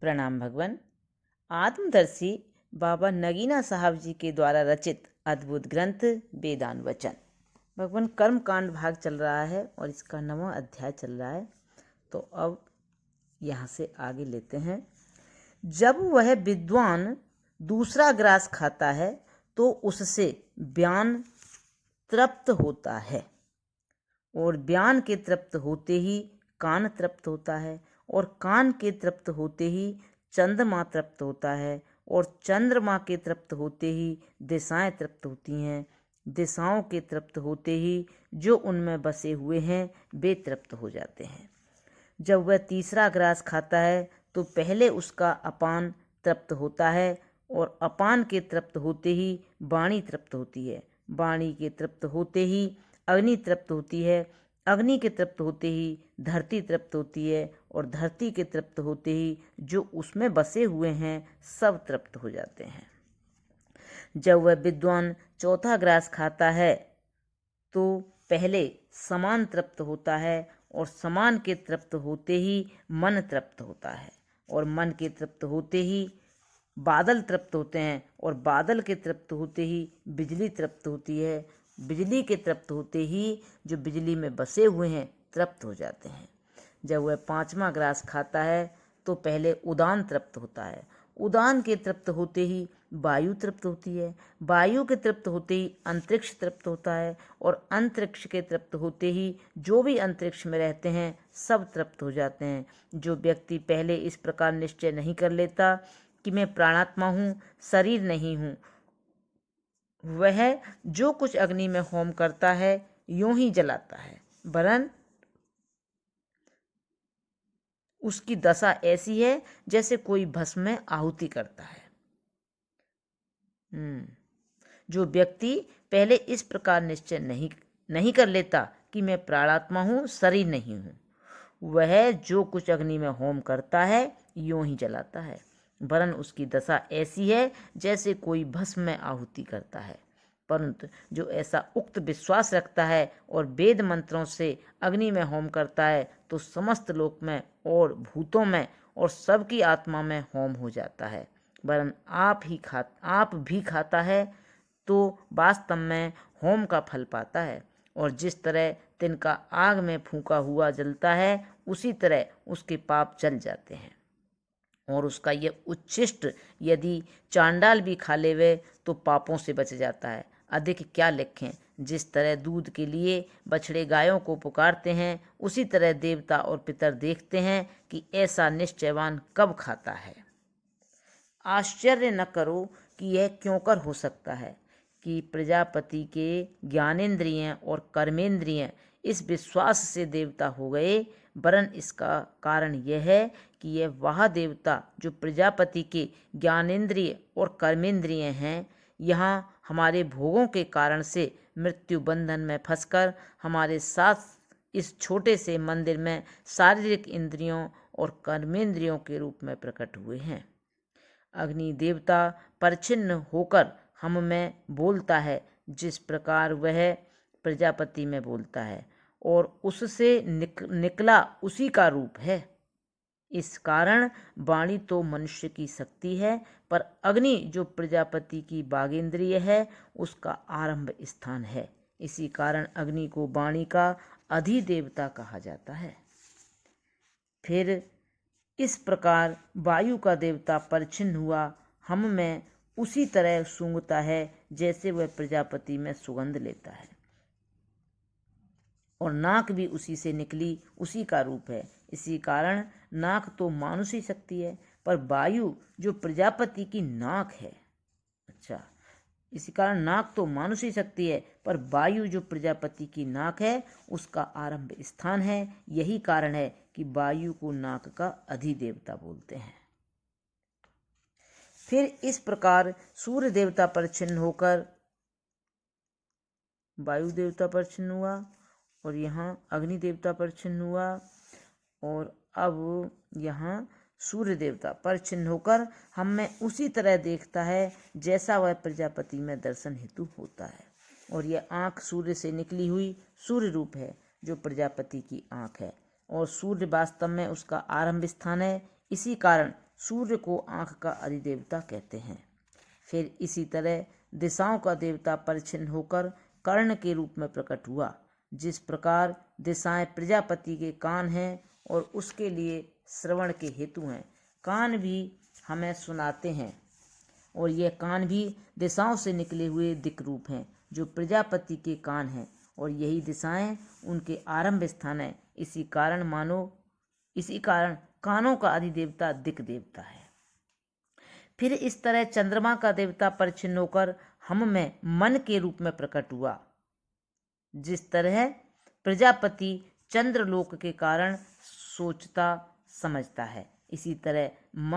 प्रणाम भगवान। आत्मदर्शी बाबा नगीना साहब जी के द्वारा रचित अद्भुत ग्रंथ वेदांत वचन। भगवान कर्म कांड भाग चल रहा है और इसका 9वां अध्याय चल रहा है। तो अब यहाँ से आगे लेते हैं। जब वह विद्वान दूसरा ग्रास खाता है तो उससे व्यान तृप्त होता है, और व्यान के तृप्त होते ही कान तृप्त होता है, और कान के तृप्त होते ही चंद्रमा तृप्त होता है, और चंद्रमा के तृप्त होते ही दिशाएं तृप्त होती हैं। दिशाओं के तृप्त होते ही जो उनमें बसे हुए हैं वे तृप्त हो जाते हैं। जब वह तीसरा ग्रास खाता है तो पहले उसका अपान तृप्त होता है, और अपान के तृप्त होते ही वाणी तृप्त होती है। वाणी के तृप्त होते ही अग्नि तृप्त होती है। अग्नि के तृप्त होते ही धरती तृप्त होती है, और धरती के तृप्त होते ही जो उसमें बसे हुए हैं सब तृप्त हो जाते हैं। जब वह विद्वान चौथा ग्रास खाता है तो पहले समान तृप्त होता है, और समान के तृप्त होते ही मन तृप्त होता है, और मन के तृप्त होते ही बादल तृप्त होते हैं, और बादल के तृप्त होते ही बिजली तृप्त होती है। बिजली के तृप्त होते ही जो बिजली में बसे हुए हैं तृप्त हो जाते हैं। जब वह पांचवा ग्रास खाता है तो पहले उदान तृप्त होता है। उदान के तृप्त होते ही वायु तृप्त होती है। वायु के तृप्त होते ही अंतरिक्ष तृप्त होता है, और अंतरिक्ष के तृप्त होते ही जो भी अंतरिक्ष में रहते हैं सब तृप्त हो जाते हैं। जो व्यक्ति पहले इस प्रकार निश्चय नहीं कर लेता कि मैं प्राणात्मा हूँ, शरीर नहीं हूँ, वह जो कुछ अग्नि में होम करता है यूं ही जलाता है, वरन उसकी दशा ऐसी है जैसे कोई भस्म में आहुति करता है। जो व्यक्ति पहले इस प्रकार निश्चय नहीं कर लेता कि मैं प्राणात्मा हूँ, शरीर नहीं हूँ, वह जो कुछ अग्नि में होम करता है यूं ही जलाता है, वरन उसकी दशा ऐसी है जैसे कोई भस्म में आहुति करता है। परंतु जो ऐसा उक्त विश्वास रखता है और वेद मंत्रों से अग्नि में होम करता है तो समस्त लोक में और भूतों में और सबकी आत्मा में होम हो जाता है, वरन आप भी खाता है तो वास्तव में होम का फल पाता है। और जिस तरह तिनका आग में फूंका हुआ जलता है उसी तरह उसके पाप जल जाते हैं, और उसका ये उच्छिष्ट यदि चांडाल भी खा लेवे तो पापों से बच जाता है। अधिक क्या लिखें। जिस तरह दूध के लिए बछड़े गायों को पुकारते हैं उसी तरह देवता और पितर देखते हैं कि ऐसा निश्चयवान कब खाता है। आश्चर्य न करो कि यह क्यों कर हो सकता है कि प्रजापति के ज्ञानेंद्रिय और कर्मेंद्रिय इस विश्वास से देवता हो गए, वरन इसका कारण यह है कि यह वह देवता जो प्रजापति के ज्ञानेंद्रिय और कर्मेंद्रिय हैं, यहाँ हमारे भोगों के कारण से मृत्यु बंधन में फंसकर हमारे साथ इस छोटे से मंदिर में शारीरिक इंद्रियों और कर्मेंद्रियों के रूप में प्रकट हुए हैं। अग्नि देवता परिच्छिन्न होकर हम में बोलता है जिस प्रकार वह प्रजापति में बोलता है, और उससे निकला उसी का रूप है। इस कारण वाणी तो मनुष्य की शक्ति है, पर अग्नि जो प्रजापति की वागेंद्रिय है उसका आरंभ स्थान है। इसी कारण अग्नि को वाणी का अधिदेवता कहा जाता है। फिर इस प्रकार वायु का देवता परिच्छिन्न हुआ हम में उसी तरह सूंघता है जैसे वह प्रजापति में सुगंध लेता है, और नाक भी उसी से निकली उसी का रूप है। इसी कारण नाक तो मानुषी शक्ति है, पर वायु जो प्रजापति की नाक है, इसी कारण नाक तो मानुषी शक्ति है, पर वायु जो प्रजापति की नाक है उसका आरंभ स्थान है। यही कारण है कि वायु को नाक का अधिदेवता बोलते हैं। फिर इस प्रकार सूर्य देवता परिच्छिन्न होकर वायु देवता परिच्छिन्न हुआ, और यहाँ अग्नि देवता परिच्छिन्न हुआ, और अब यहाँ सूर्य देवता परिच्छिन्न होकर हम में उसी तरह देखता है जैसा वह प्रजापति में दर्शन हेतु होता है। और यह आँख सूर्य से निकली हुई सूर्य रूप है जो प्रजापति की आँख है, और सूर्य वास्तव में उसका आरंभ स्थान है। इसी कारण सूर्य को आँख का अधिदेवता कहते हैं। फिर इसी तरह दिशाओं का देवता परिच्छिन्न होकर कर्ण के रूप में प्रकट हुआ। जिस प्रकार दिशाएं प्रजापति के कान हैं और उसके लिए श्रवण के हेतु हैं, कान भी हमें सुनाते हैं, और यह कान भी दिशाओं से निकले हुए दिक् रूप हैं जो प्रजापति के कान हैं, और यही दिशाएं उनके आरंभ स्थान है। इसी कारण कानों का अधिदेवता दिक् देवता है। फिर इस तरह चंद्रमा का देवता परिच्छिन्न होकर हम में मन के रूप में प्रकट हुआ। जिस तरह प्रजापति चंद्रलोक के कारण सोचता समझता है, इसी तरह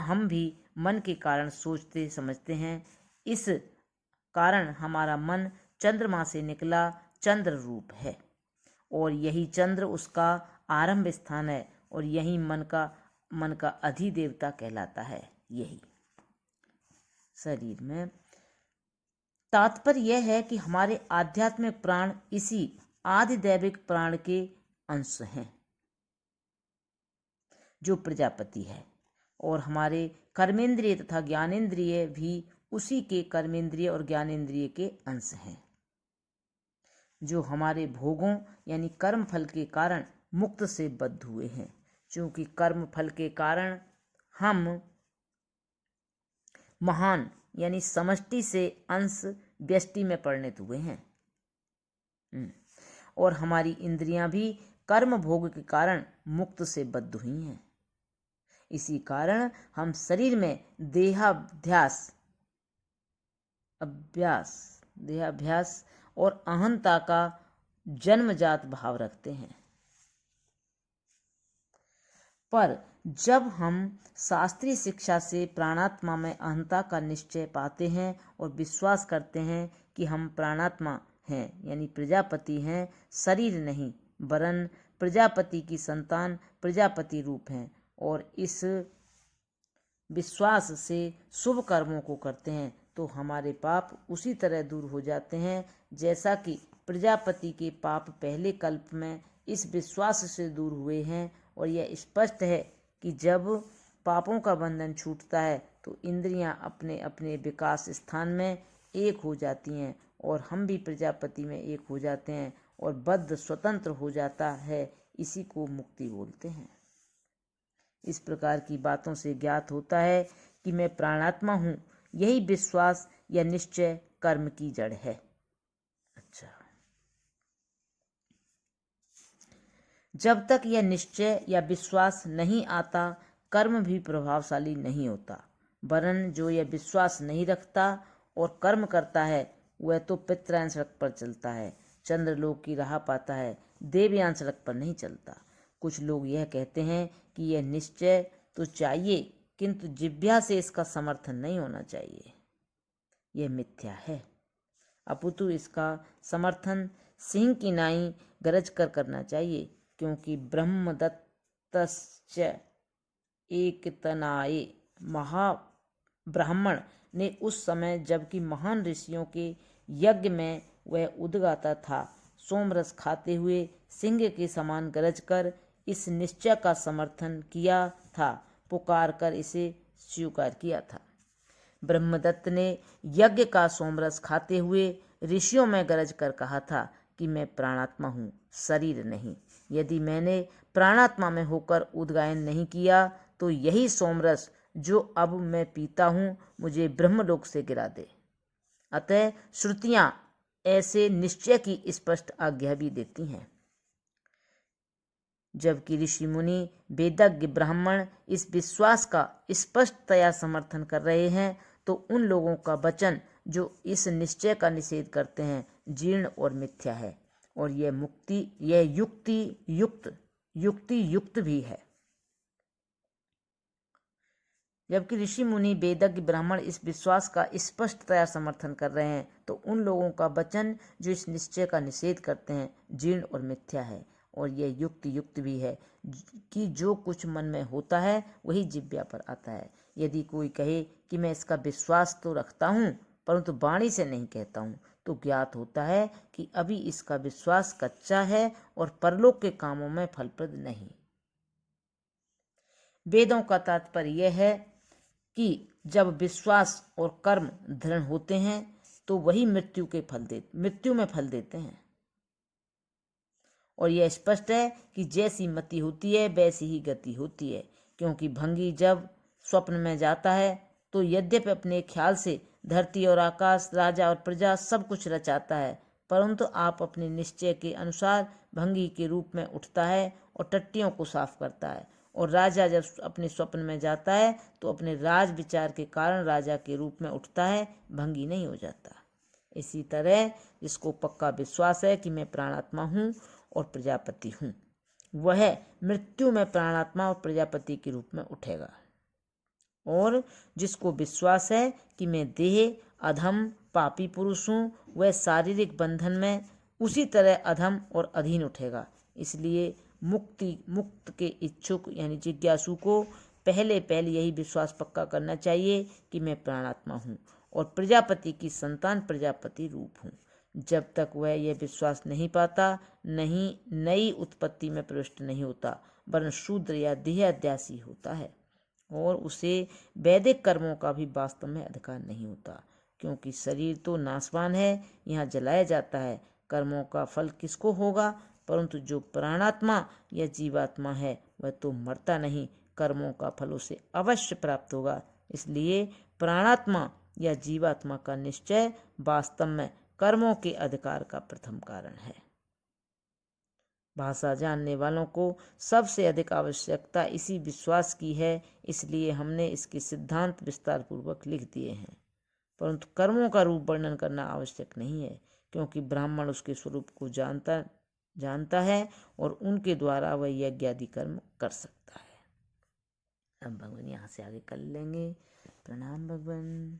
हम भी मन के कारण सोचते समझते हैं। इस कारण हमारा मन चंद्रमा से निकला चंद्र रूप है, और यही चंद्र उसका आरंभ स्थान है, और यही मन का अधिदेवता कहलाता है। यही शरीर में तात्पर्य यह है कि हमारे आध्यात्मिक प्राण इसी आदिदैविक प्राण के अंश हैं जो प्रजापति है, और हमारे कर्मेंद्रिय तथा ज्ञानेंद्रिय भी उसी के कर्मेंद्रिय और ज्ञानेंद्रिय के अंश हैं, जो हमारे भोगों यानी कर्म फल के कारण मुक्त से बद्ध हुए हैं। क्योंकि कर्म फल के कारण हम महान यानी समष्टि से अंश व्यष्टि में परिणत हुए हैं, और हमारी इंद्रियां भी कर्म भोग के कारण मुक्त से बद्ध हुई हैं। इसी कारण हम शरीर में देहाभ्यास और अहंता का जन्मजात भाव रखते हैं। पर जब हम शास्त्रीय शिक्षा से प्राणात्मा में अहंता का निश्चय पाते हैं और विश्वास करते हैं कि हम प्राणात्मा हैं यानी प्रजापति हैं, शरीर नहीं वरन प्रजापति की संतान प्रजापति रूप हैं, और इस विश्वास से शुभ कर्मों को करते हैं, तो हमारे पाप उसी तरह दूर हो जाते हैं जैसा कि प्रजापति के पाप पहले कल्प में इस विश्वास से दूर हुए हैं। और यह स्पष्ट है कि जब पापों का बंधन छूटता है तो इंद्रियां अपने अपने विकास स्थान में एक हो जाती हैं, और हम भी प्रजापति में एक हो जाते हैं, और बद्ध स्वतंत्र हो जाता है। इसी को मुक्ति बोलते हैं। इस प्रकार की बातों से ज्ञात होता है कि मैं प्राणात्मा हूँ। यही विश्वास या निश्चय कर्म की जड़ है। अच्छा, जब तक यह निश्चय या विश्वास नहीं आता, कर्म भी प्रभावशाली नहीं होता, वरन जो यह विश्वास नहीं रखता और कर्म करता है वह तो पितृयान सड़क पर चलता है, चंद्रलोक की राह पाता है, देवयान सड़क पर नहीं चलता। कुछ लोग यह कहते हैं कि यह निश्चय तो चाहिए, किंतु जिह्वा से इसका समर्थन नहीं होना चाहिए। यह मिथ्या है, अपितु इसका समर्थन सिंह की नाई गरज कर करना चाहिए, क्योंकि ब्रह्मदत्तश्च एकतनाये महाब्राह्मण ने उस समय जबकि महान ऋषियों के यज्ञ में वह उद्गाता था, सोमरस खाते हुए सिंह के समान गरज कर इस निश्चय का समर्थन किया था, पुकार कर इसे स्वीकार किया था। ब्रह्मदत्त ने यज्ञ का सोमरस खाते हुए ऋषियों में गरज कर कहा था कि मैं प्राणात्मा हूँ, शरीर नहीं। यदि मैंने प्राणात्मा में होकर उद्गायन नहीं किया तो यही सोमरस जो अब मैं पीता हूँ मुझे ब्रह्मलोक से गिरा दे। अतः श्रुतियाँ ऐसे निश्चय की स्पष्ट आज्ञा भी देती हैं। जबकि ऋषि मुनि वेदज्ञ ब्राह्मण इस विश्वास का स्पष्टतया समर्थन कर रहे हैं, तो उन लोगों का वचन जो इस निश्चय का निषेध करते हैं जीर्ण और मिथ्या है, और यह युक्ति युक्त भी है। जबकि ऋषि मुनि वेदज्ञ ब्राह्मण इस विश्वास का स्पष्टतया समर्थन कर रहे हैं, तो उन लोगों का वचन जो इस निश्चय का निषेध करते हैं जीर्ण और मिथ्या है, और यह युक्त भी है कि जो कुछ मन में होता है वही जिह्वा पर आता है। यदि कोई कहे कि मैं इसका विश्वास तो रखता हूँ परंतु वाणी से नहीं कहता हूँ, तो ज्ञात होता है कि अभी इसका विश्वास कच्चा है और परलोक के कामों में फलप्रद नहीं। वेदों का तात्पर्य यह है कि जब विश्वास और कर्म दृढ़ होते हैं तो वही मृत्यु में फल देते हैं। और यह स्पष्ट है कि जैसी मति होती है वैसी ही गति होती है, क्योंकि भंगी जब स्वप्न में जाता है तो यद्यपि अपने ख्याल से धरती और आकाश, राजा और प्रजा सब कुछ रचाता है, परंतु आप अपने निश्चय के अनुसार भंगी के रूप में उठता है और टट्टियों को साफ करता है। और राजा जब अपने स्वप्न में जाता है तो अपने राज विचार के कारण राजा के रूप में उठता है, भंगी नहीं हो जाता। इसी तरह जिसको पक्का विश्वास है कि मैं प्राणात्मा हूँ और प्रजापति हूँ, वह मृत्यु में प्राणात्मा और प्रजापति के रूप में उठेगा। और जिसको विश्वास है कि मैं देह, अधम, पापी पुरुष हूँ, वह शारीरिक बंधन में उसी तरह अधम और अधीन उठेगा। इसलिए मुक्त के इच्छुक यानी जिज्ञासु को पहले यही विश्वास पक्का करना चाहिए कि मैं प्राणात्मा हूँ और प्रजापति की संतान प्रजापति रूप हूँ। जब तक वह यह विश्वास नहीं पाता, नहीं नई उत्पत्ति में प्रविष्ट नहीं होता, वरन शूद्र या देह अध्यासी होता है और उसे वैदिक कर्मों का भी वास्तव में अधिकार नहीं होता, क्योंकि शरीर तो नाशवान है, यहाँ जलाया जाता है। कर्मों का फल किसको होगा? परंतु जो प्राणात्मा या जीवात्मा है वह तो मरता नहीं, कर्मों का फल उसे अवश्य प्राप्त होगा। इसलिए प्राणात्मा या जीवात्मा का निश्चय वास्तव में कर्मों के अधिकार का प्रथम कारण है। भाषा जानने वालों को सबसे अधिक आवश्यकता इसी विश्वास की है, इसलिए हमने इसके सिद्धांत विस्तार पूर्वक लिख दिए हैं। परंतु कर्मों का रूप वर्णन करना आवश्यक नहीं है, क्योंकि ब्राह्मण उसके स्वरूप को जानता है और उनके द्वारा वह यज्ञ आदि कर्म कर सकता है। अब भगवान यहाँ से आगे कर लेंगे। प्रणाम भगवान।